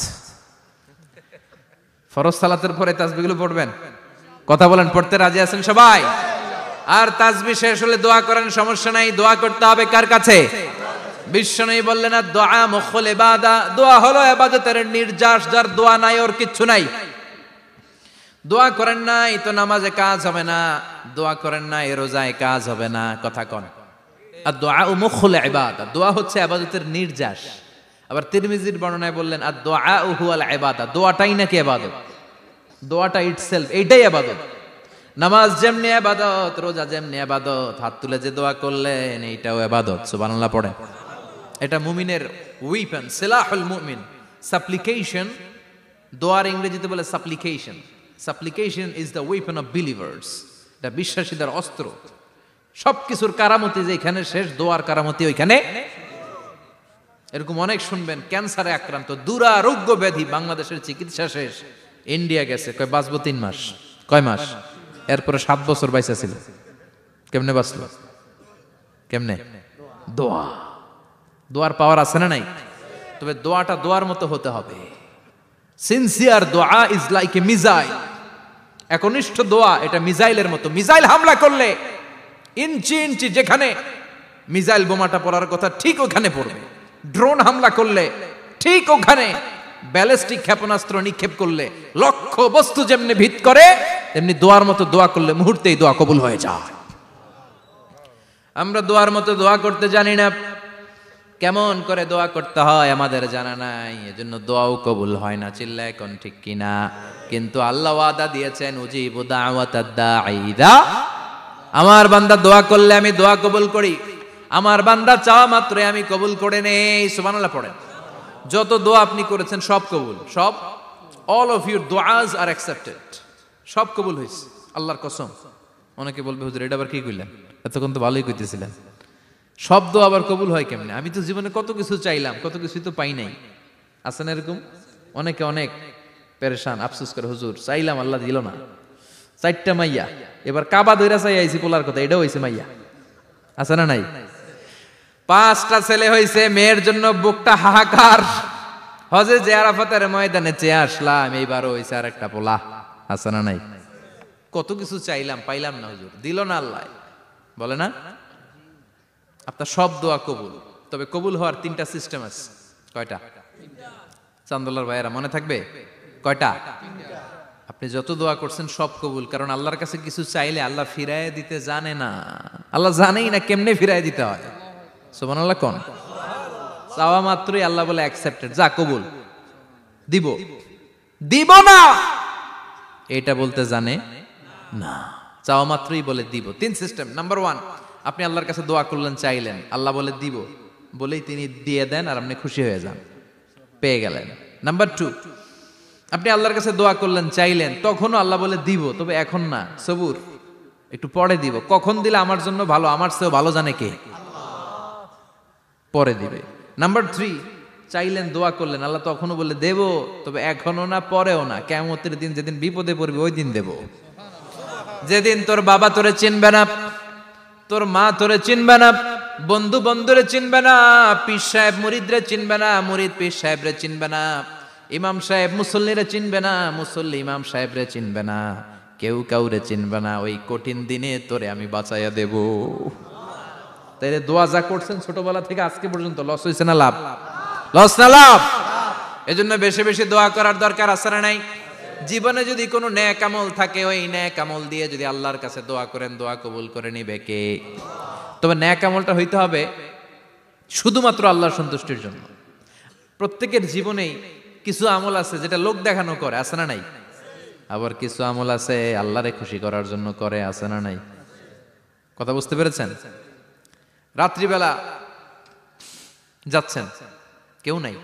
ফরজ সালাতের পরে তাসবিহগুলো পড়বেন? কথা বলেন, পড়তে রাজি আছেন সবাই? আর তাসবিহ শেষ হলে দোয়া করেন, সমস্যা নাই। দোয়া করতে হবে কার কাছে? বিশ্বনবী বললেন না, দোয়া মুখুল ইবাদা। দোয়া হলো ইবাদতের নির্যাস। যার দোয়া নাই ওর কিচ্ছু নাই। দোয়া করেন নাই তো নামাজে কাজ হবে না, দোয়া করেন নাই রোজায় কাজ হবে না। কথা কোন? আর দোয়া মুখুল ইবাদা। দোয়া হচ্ছে ইবাদতের নির্যাস। আবার তিরমিজির বর্ণনায় বললেন আর দোয়া হুয়াল ইবাদা। দোয়াটাই নাকি ইবাদত। দোয়াটা ইটসেলফ এইটাই ইবাদত। নামাজ যেমনি ইবাদত, রোজা যেমনি ইবাদত, হাত তুলে যে দোয়া করলেন এইটাও ইবাদত। সুবহানাল্লাহ পড়েন। এটা মুমিনের উইপন, সিলাহুল মুমিন। সাপ্লিকেশন, দোয়ার ইংরেজিতে বলে সাপ্লিকেশন। সাপ্লিকেশন is the weapon of believers. এটা বিশ্বাসীদের অস্ত্র। সবকিছুর কারামতি যেখানে শেষ, দোয়ার কারামতি ওইখানে। এরকম অনেক শুনবেন ক্যান্সারে আক্রান্ত, দুরারোগ্য ব্যাধি, বাংলাদেশের চিকিৎসা শেষ, ইন্ডিয়া গেছে, কয় বাঁচবো 3 মাস। কয় মাস? এরপরে 7 বছর বাইসা ছিল। কেমনে বাঁচলো? কেমনে? দোয়া। দোয়ার পাওয়ার আছে না নাই? তবে দোয়াটা দোয়ার মতো হতে হবে। সিনসিয়ার দোয়া ইজ লাইক এ মিসাইল। একনিষ্ঠ দোয়া এটা মিসাইলের মতো। মিসাইল হামলা করলে ইঞ্চি ইঞ্চি যেখানে মিসাইল বোমাটা পড়ার কথা ঠিক ওখানে পড়বে। ড্রোন হামলা করলে ঠিক ওখানে, ব্যালিস্টিক ক্ষেপণাস্ত্র নিক্ষেপ করলে লক্ষ্য বস্তু যেমনি ভিত করে, তেমনি দোয়ার মতো দোয়া করলে মুহূর্তেই দোয়া কবুল হয়ে যায়। আমরা দোয়ার মতো দোয়া করতে জানি না। কেমন করে দোয়া করতে হয় আমাদের জানা নাই, এজন্য দোয়াও কবুল হয় না। চিল্লায় কোন ঠিক কিনা? কিন্তু আল্লাহ ওয়াদা দিয়েছেন উজিবু দাওয়াতাদ দাঈ ইযা। আমার বান্দা দোয়া করলে আমি দোয়া কবুল করি। আমার বান্দা চাওয়া মাত্রই আমি কবুল করে নেই। সুবহানাল্লাহ পড়েন। যত দোয়া আপনি করেছেন সব কবুল, সব। অল অফ ইউর দুআস আর অ্যাকসেপ্টেড। সব কবুল হয়েছে আল্লাহর কসম। অনেকে বলবে হুজুর এটা আবার কি কইলেন? এতক্ষণ তো ভালোই কইতেছিলেন। সব দোয়া আবার কবুল হয় কেমনে? আমি তো জীবনে কত কিছু চাইলাম, কত কিছুই তো পাই নাই। আছে না এরকম? অনেকে অনেক পেরেশান, আফসোস করে, হুজুর চাইলাম আল্লাহ দিল না। 4টা মাইয়া, এবার কাবা দইরা চাই আইছি পোলার কথা, এটাও হয়েছে মাইয়া। আছে না নাই? 5টা ছেলে হয়েছে, মেয়ের জন্য বুকটা হাহাকার। হজে যে আরাফাতের ময়দানে চেয়ে আসলাম, এইবারও হয়েছে আর একটা পোলা। আছে না নাই? কত কিছু চাইলাম, পাইলাম না, হুজুর দিল না আল্লাহ। বলে না আপনার সব দোয়া কবুল। তবে কবুল হওয়ার 3টা সিস্টেম আছে। কয়টা? চান্দোলার ভাইয়েরা মনে থাকবে? কয়টা? আপনি যত দোয়া করছেন সব কবুল। কারণ আল্লাহর কাছে কিছু চাইলে আল্লাহ ফিরায় দিতে জানে না। আল্লাহ জানেই না কেমনে ফিরায় দিতে হয়। সুবহানাল্লাহ কোন? চাওয়া মাত্রই আল্লাহ বলে অ্যাকসেপ্টেড, যা কবুল। দিব দিব না এটা বলতে জানে না। চাওয়া মাত্রই বলে দিব। 3 সিস্টেম। নাম্বার 1, আপনি আল্লাহর কাছে দোয়া করলেন, চাইলেন, আল্লাহ বলে দিব, বলেই তিনি দিয়ে দেন আর আপনি খুশি হয়ে যান, পেয়ে গেলেন। নাম্বার 2, আপনি আল্লাহর কাছে দোয়া করলেন, চাইলেন, তখনও আল্লাহ বলে দিব, তবে এখন না, সবুর, একটু পরে দিব। কখন দিলে আমার জন্য ভালো, আমার চেয়েও ভালো জানে কে? পরে দিবে। নাম্বার 3, চাইলেন, দোয়া করলেন, আল্লাহ তখনও বলে দেব, তবে এখনো না, পরেও না, কিয়ামতের দিন যেদিন বিপদে পড়বে ওই দিন দেব। যেদিন তোর বাবা তোরে চিনবে না, তোর মা তোরে চিনবে না, বন্ধু বন্ধুরে চিনবে না, পীর সাহেব মুরিদরে চিনবে না, মুরিদ পীর সাহেবরে চিনবে না, ইমাম সাহেব মুসল্লিরে চিনবে না, মুসল্লি ইমাম সাহেবরে চিনবে না, কেউ কাউরে চিনবে না। ওই কঠিন দিনে তোরে আমি বাঁচাইয়া দেব। তাই দোয়া যা করছেন ছোটবেলা থেকে আজকে পর্যন্ত, লস হয়েছে না লাভ? লস না লাভ? এজন্য বেশি বেশি দোয়া করার দরকার আছে না নাই? জীবনে যদি কোনো নেক আমল থাকে, ওই নেক আমল দিয়ে যদি আল্লাহর কাছে দোয়া করেন, দোয়া কবুল করে নিবে কে? তবে নেক আমলটা হইতে হবে শুধুমাত্র আল্লাহর সন্তুষ্টির জন্য। প্রত্যেকের জীবনেই কিছু আমল আছে যেটা লোক দেখানো করে, আছে না নাই? আবার কিছু আমল আছে আল্লাহরে খুশি করার জন্য করে, আছে না নাই? কথা বুঝতে পেরেছেন? রাত্রিবেলা যাচ্ছেন, কেউ নাই,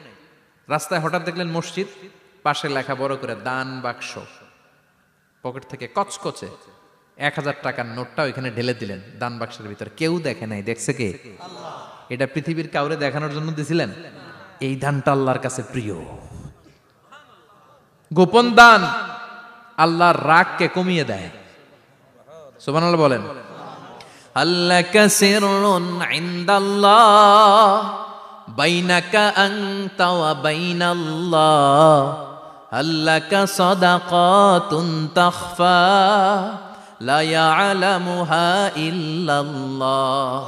রাস্তায় হঠাৎ দেখলেন মসজিদ, পাশে লেখা বড় করে দান বাক্স, পকেট থেকে কচকচে 1000 টাকার নোটটা ওইখানে ঢেলে দিলেন দান বাক্সের ভিতর। কেউ দেখে নাই, দেখছে কে? এটা পৃথিবীর কাউরে দেখানোর জন্য দিছিলেন? এই দানটা আল্লাহর কাছে প্রিয়। গোপন দান আল্লাহর রাগকে কমিয়ে দেয়। সুবহানাল্লাহ বলেন। আল্লাকা সিররুন ইনদাল্লাহ বাইনাকা আনতা ওয়া বাইনাল্লাহ, আল্লাকা সাদাকাতুন তাখফা লা ইয়ালামুহা ইল্লাল্লাহ,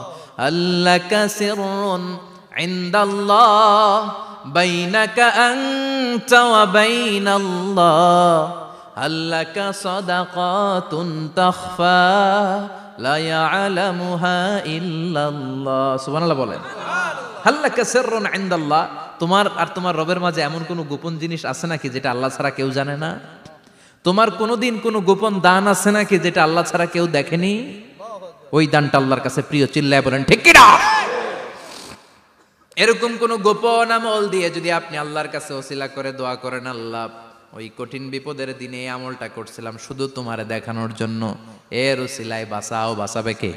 আল্লাকা সিররুন ইনদাল্লাহ বাইনাকা আনতা ওয়া বাইনাল্লাহ, আল্লাকা সাদাকাতুন তাখফা লা ইয়ালামুহা ইল্লাল্লাহ। সুবহানাল্লাহ বলেন। আল্লাকা সিররুন ইনদাল্লাহ, তোমার আর তোমার রবের মাঝে এমন কোন গোপন জিনিস আছে নাকি যেটা আল্লাহ ছাড়া কেউ জানে না? তোমার কোনোদিন কোনো গোপন দান আছে নাকি যেটা আল্লাহ ছাড়া কেউ দেখেনি? ওই দানটা আল্লাহর কাছে প্রিয়। চিল্লায় বলেন ঠিক কি না? এরকম কোন গোপন আমল দিয়ে যদি আপনি আল্লাহর কাছে ওসিলা করে দোয়া করেন, আল্লাহ ওই কঠিন বিপদের দিনে এই আমলটা করছিলাম শুধু তোমারে দেখানোর জন্য, এর ওসিলায় বাঁচাও, বাঁচাবে কে?